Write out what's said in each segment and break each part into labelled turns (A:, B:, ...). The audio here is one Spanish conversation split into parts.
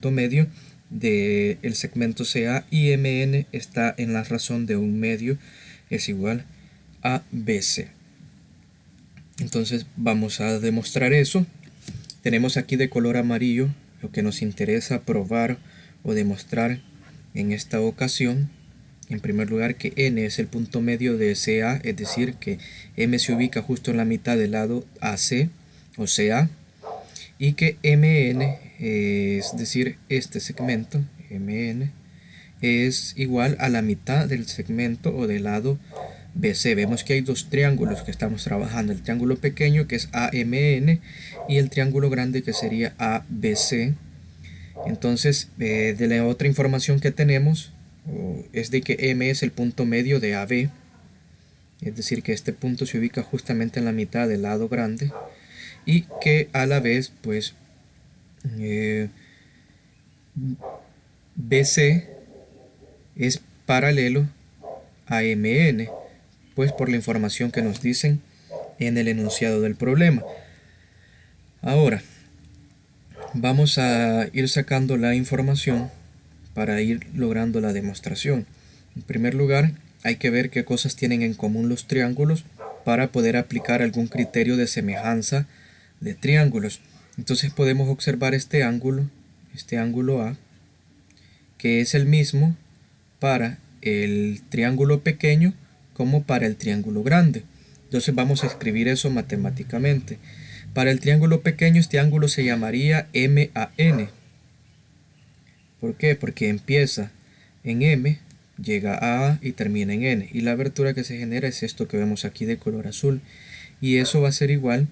A: punto medio del segmento CA y MN está en la razón de un medio es igual a BC. Entonces vamos a demostrar eso. Tenemos aquí de color amarillo lo que nos interesa probar o demostrar en esta ocasión. En primer lugar, que N es el punto medio de CA, es decir, que M se ubica justo en la mitad del lado AC o CA, y que MN, es decir, este segmento, MN, es igual a la mitad del segmento o del lado BC. Vemos que hay dos triángulos que estamos trabajando, el triángulo pequeño que es AMN y el triángulo grande que sería ABC. Entonces, de la otra información que tenemos es de que M es el punto medio de AB, es decir, que este punto se ubica justamente en la mitad del lado grande y que a la vez, pues, BC es paralelo a MN, pues por la información que nos dicen en el enunciado del problema. Ahora, vamos a ir sacando la información para ir logrando la demostración. En primer lugar, hay que ver qué cosas tienen en común los triángulos para poder aplicar algún criterio de semejanza de triángulos. Entonces podemos observar este ángulo A, que es el mismo para el triángulo pequeño como para el triángulo grande. Entonces vamos a escribir eso matemáticamente. Para el triángulo pequeño este ángulo se llamaría MAN. ¿Por qué? Porque empieza en M, llega a y termina en N. Y la abertura que se genera es esto que vemos aquí de color azul. Y eso va a ser igual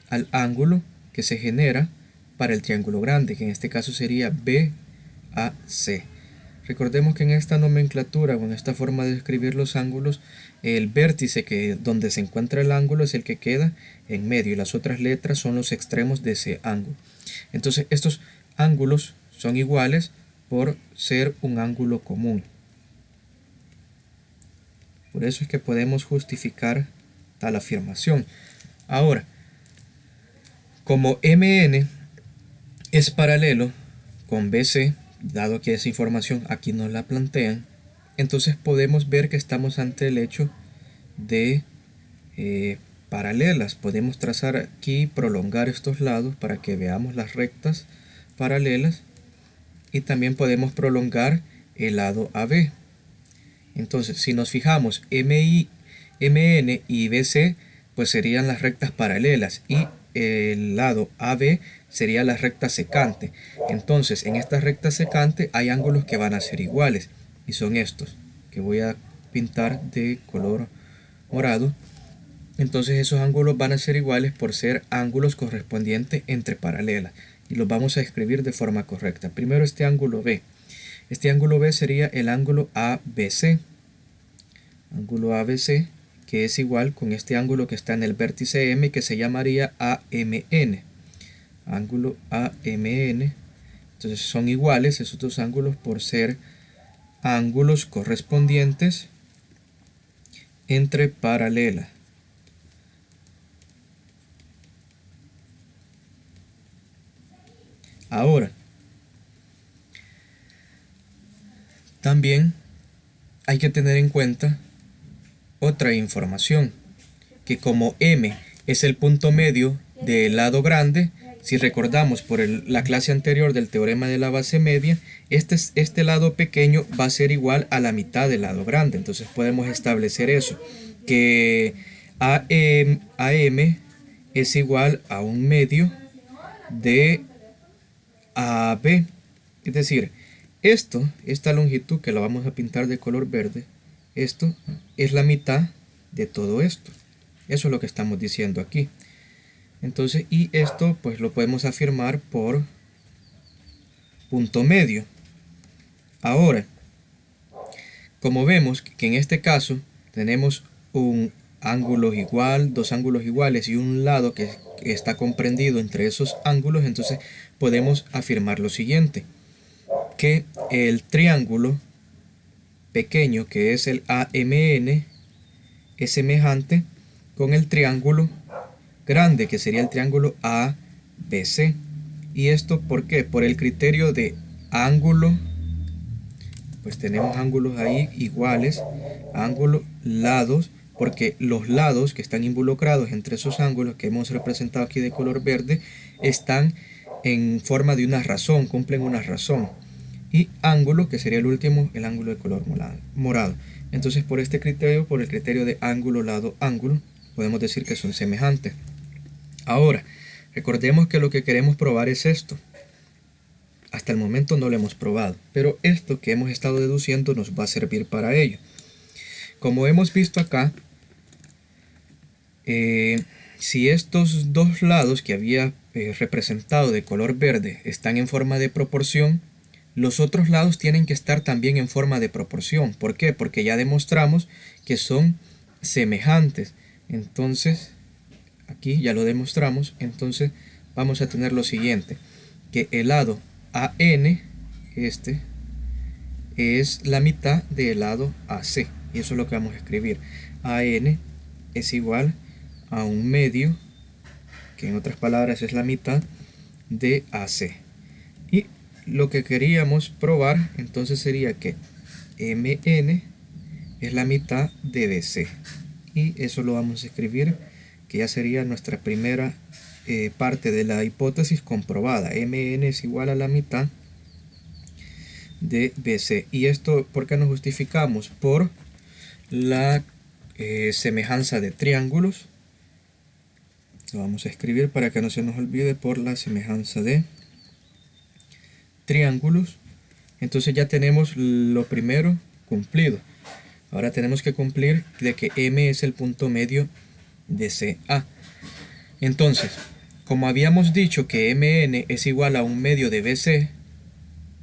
A: al ángulo que se genera para el triángulo grande, que en este caso sería BAC. Recordemos que en esta nomenclatura o en esta forma de escribir los ángulos, el vértice donde se encuentra el ángulo es el que queda en medio y las otras letras son los extremos de ese ángulo. Entonces estos ángulos son iguales por ser un ángulo común. Por eso es que podemos justificar tal afirmación. Ahora, como MN es paralelo con BC, dado que esa información aquí nos la plantean, entonces podemos ver que estamos ante el hecho de paralelas. Podemos trazar aquí, prolongar estos lados para que veamos las rectas paralelas y también podemos prolongar el lado AB. Entonces, si nos fijamos, MN y BC pues serían las rectas paralelas y el lado AB sería la recta secante. Entonces, en esta recta secante hay ángulos que van a ser iguales y son estos que voy a pintar de color morado. Entonces esos ángulos van a ser iguales por ser ángulos correspondientes entre paralelas y los vamos a escribir de forma correcta. Primero este ángulo B. Este ángulo B sería el ángulo ABC. Ángulo ABC que es igual con este ángulo que está en el vértice M que se llamaría AMN. Ángulo AMN. Entonces son iguales esos dos ángulos por ser ángulos correspondientes entre paralelas. Ahora, también hay que tener en cuenta otra información, que como M es el punto medio del lado grande, si recordamos por la clase anterior del teorema de la base media, este lado pequeño va a ser igual a la mitad del lado grande. Entonces podemos establecer eso, que AM es igual a un medio de AB. Es decir, esta longitud que la vamos a pintar de color verde, esto es la mitad de todo esto. Eso es lo que estamos diciendo aquí. Entonces, y esto pues lo podemos afirmar por punto medio. Ahora, como vemos que en este caso tenemos un ángulo igual, dos ángulos iguales y un lado que está comprendido entre esos ángulos, entonces podemos afirmar lo siguiente, que el triángulo pequeño que es el AMN es semejante con el triángulo grande que sería el triángulo ABC. ¿Y esto por qué? Por el criterio de ángulo, pues tenemos ángulos ahí iguales, ángulo, lados, porque los lados que están involucrados entre esos ángulos que hemos representado aquí de color verde están en forma de una razón, cumplen una razón. Y ángulo, que sería el último, el ángulo de color morado. Entonces, por este criterio, por el criterio de ángulo, lado, ángulo, podemos decir que son semejantes. Ahora, recordemos que lo que queremos probar es esto. Hasta el momento no lo hemos probado, pero esto que hemos estado deduciendo nos va a servir para ello. Como hemos visto acá, si estos dos lados que había representado de color verde están en forma de proporción, los otros lados tienen que estar también en forma de proporción. ¿Por qué? Porque ya demostramos que son semejantes. Entonces, aquí ya lo demostramos. Entonces, vamos a tener lo siguiente: que el lado AN, este, es la mitad del lado AC. Y eso es lo que vamos a escribir. AN es igual a un medio, que en otras palabras es la mitad de AC. Y lo que queríamos probar entonces sería que MN es la mitad de BC. Y eso lo vamos a escribir, que ya sería nuestra primera parte de la hipótesis comprobada. MN es igual a la mitad de BC. Y esto, ¿por qué nos justificamos? Por la semejanza de triángulos. Lo vamos a escribir para que no se nos olvide: por la semejanza de triángulos. Entonces ya tenemos lo primero cumplido. Ahora tenemos que cumplir de que M es el punto medio de CA. Entonces, como habíamos dicho que MN es igual a un medio de BC,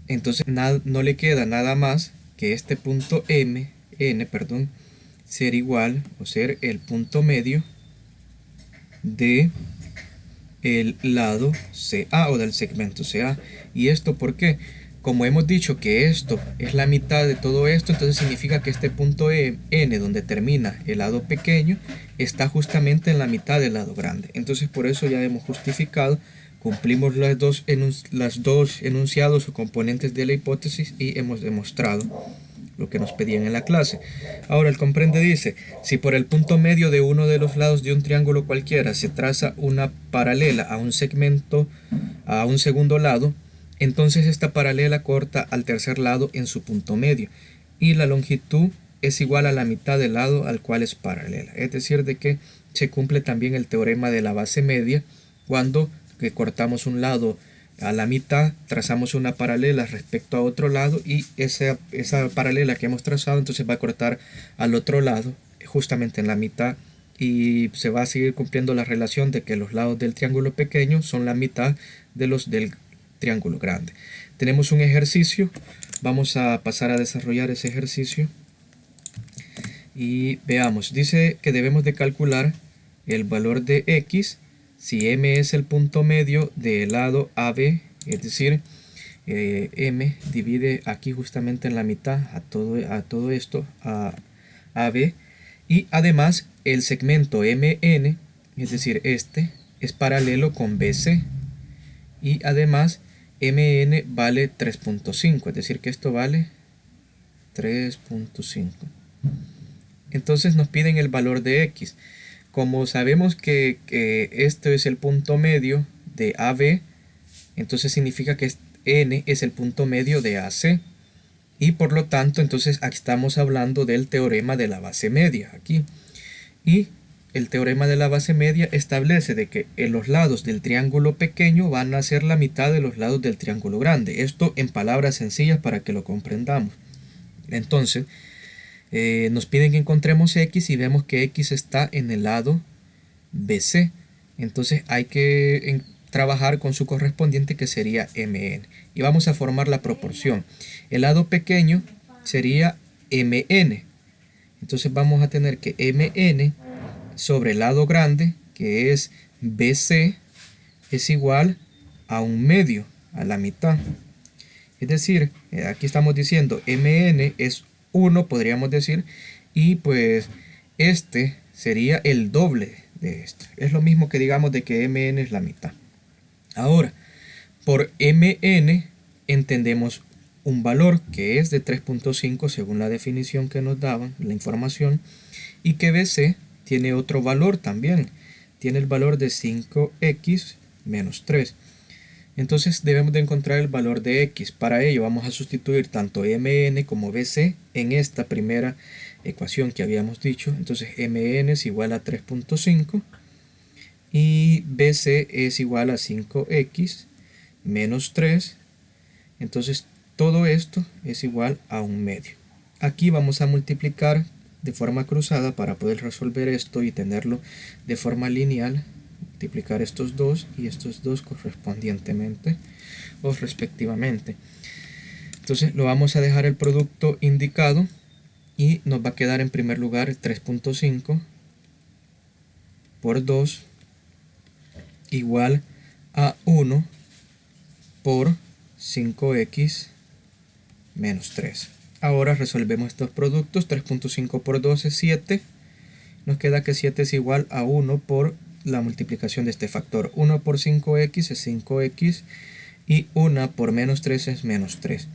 A: entonces no le queda nada más que este punto ser igual o ser el punto medio de el lado CA o del segmento CA. ¿Y esto por qué? Como hemos dicho que esto es la mitad de todo esto, entonces significa que este punto N donde termina el lado pequeño está justamente en la mitad del lado grande. Entonces por eso ya hemos justificado, cumplimos los dos enunciados o componentes de la hipótesis y hemos demostrado lo que nos pedían en la clase. Ahora el comprende dice: si por el punto medio de uno de los lados de un triángulo cualquiera se traza una paralela a un segmento, a un segundo lado, entonces esta paralela corta al tercer lado en su punto medio y la longitud es igual a la mitad del lado al cual es paralela. Es decir, de que se cumple también el teorema de la base media cuando cortamos un lado a la mitad, trazamos una paralela respecto a otro lado y esa paralela que hemos trazado entonces va a cortar al otro lado justamente en la mitad, y se va a seguir cumpliendo la relación de que los lados del triángulo pequeño son la mitad de los del triángulo grande. Tenemos un ejercicio, vamos a pasar a desarrollar ese ejercicio y veamos. Dice que debemos de calcular el valor de X si M es el punto medio del lado AB, es decir, M divide aquí justamente en la mitad a todo esto, a AB, y además el segmento MN, es decir, este es paralelo con BC, y además MN vale 3.5, es decir que esto vale 3.5. Entonces nos piden el valor de X. Como sabemos que esto es el punto medio de AB, entonces significa que N es el punto medio de AC. Y por lo tanto, entonces aquí estamos hablando del teorema de la base media aquí. Y el teorema de la base media establece de que los lados del triángulo pequeño van a ser la mitad de los lados del triángulo grande. Esto en palabras sencillas para que lo comprendamos. Entonces, nos piden que encontremos X y vemos que X está en el lado BC. Entonces hay que trabajar con su correspondiente, que sería MN. Y vamos a formar la proporción. El lado pequeño sería MN. Entonces vamos a tener que MN sobre el lado grande, que es BC, es igual a un medio, a la mitad. Es decir, aquí estamos diciendo MN es 1, podríamos decir, y pues este sería el doble de esto. Es lo mismo que digamos de que MN es la mitad. Ahora, por MN entendemos un valor que es de 3.5 según la definición que nos daban, la información, y que BC tiene otro valor también, tiene el valor de 5x menos 3. Entonces debemos de encontrar el valor de x. Para ello vamos a sustituir tanto mn como bc en esta primera ecuación que habíamos dicho. Entonces mn es igual a 3.5 y bc es igual a 5x menos 3. Entonces todo esto es igual a 1/2. Aquí vamos a multiplicar de forma cruzada para poder resolver esto y tenerlo de forma lineal. Multiplicar estos dos y estos dos correspondientemente o respectivamente. Entonces lo vamos a dejar el producto indicado y nos va a quedar en primer lugar 3.5 por 2 igual a 1 por 5x menos 3. Ahora resolvemos estos productos. 3.5 por 2 es 7. Nos queda que 7 es igual a 1 por la multiplicación de este factor. 1 por 5x es 5x y 1 por menos 3 es menos 3.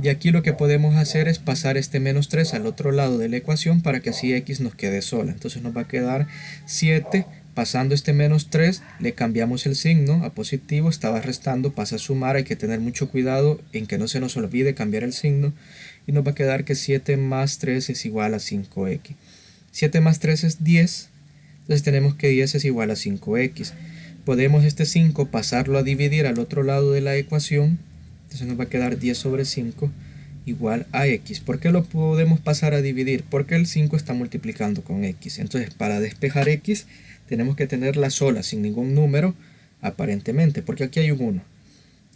A: Y aquí lo que podemos hacer es pasar este menos 3 al otro lado de la ecuación para que así x nos quede sola. Entonces nos va a quedar 7. Pasando este menos 3, le cambiamos el signo a positivo, estaba restando, pasa a sumar, hay que tener mucho cuidado en que no se nos olvide cambiar el signo. Y nos va a quedar que 7 más 3 es igual a 5x. 7 más 3 es 10. Entonces tenemos que 10 es igual a 5x. Podemos este 5 pasarlo a dividir al otro lado de la ecuación. Entonces nos va a quedar 10 sobre 5 igual a x. ¿Por qué lo podemos pasar a dividir? Porque el 5 está multiplicando con x. Entonces para despejar x tenemos que tenerla sola, sin ningún número aparentemente, porque aquí hay un 1.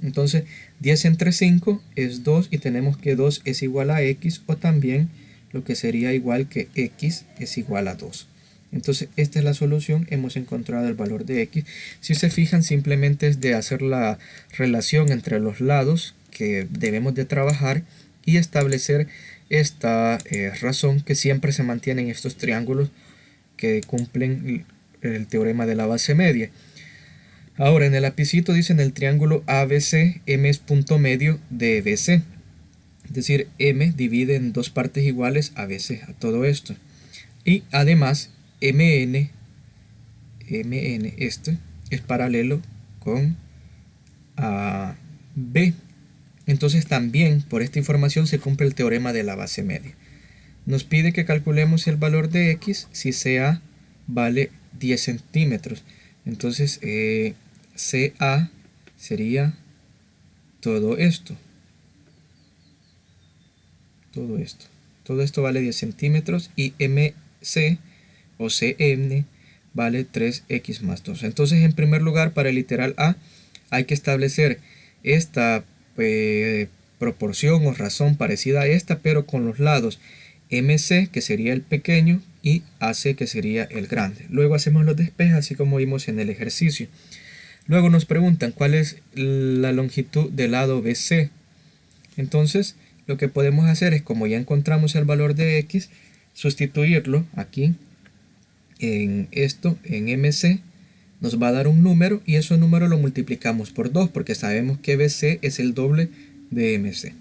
A: Entonces 10 entre 5 es 2 y tenemos que 2 es igual a x, o también lo que sería igual que x es igual a 2. Entonces esta es la solución, hemos encontrado el valor de x. Si se fijan, simplemente es de hacer la relación entre los lados que debemos de trabajar y establecer esta razón que siempre se mantiene en estos triángulos que cumplen el teorema de la base media. Ahora en el lapicito dice en el triángulo ABC, M es punto medio de BC. Es decir, M divide en dos partes iguales a BC, a todo esto. Y además MN este es paralelo con B. Entonces también por esta información se cumple el teorema de la base media. Nos pide que calculemos el valor de x si CA vale 10 centímetros. Entonces CA sería todo esto. Todo esto vale 10 centímetros y MC o CN vale 3x más 2. Entonces en primer lugar, para el literal A hay que establecer esta proporción o razón parecida a esta, pero con los lados MC, que sería el pequeño, y AC, que sería el grande. Luego hacemos los despejes, así como vimos en el ejercicio. Luego nos preguntan cuál es la longitud del lado BC. Entonces lo que podemos hacer es, como ya encontramos el valor de x, sustituirlo aquí en esto, en MC, nos va a dar un número y ese número lo multiplicamos por 2 porque sabemos que BC es el doble de MC.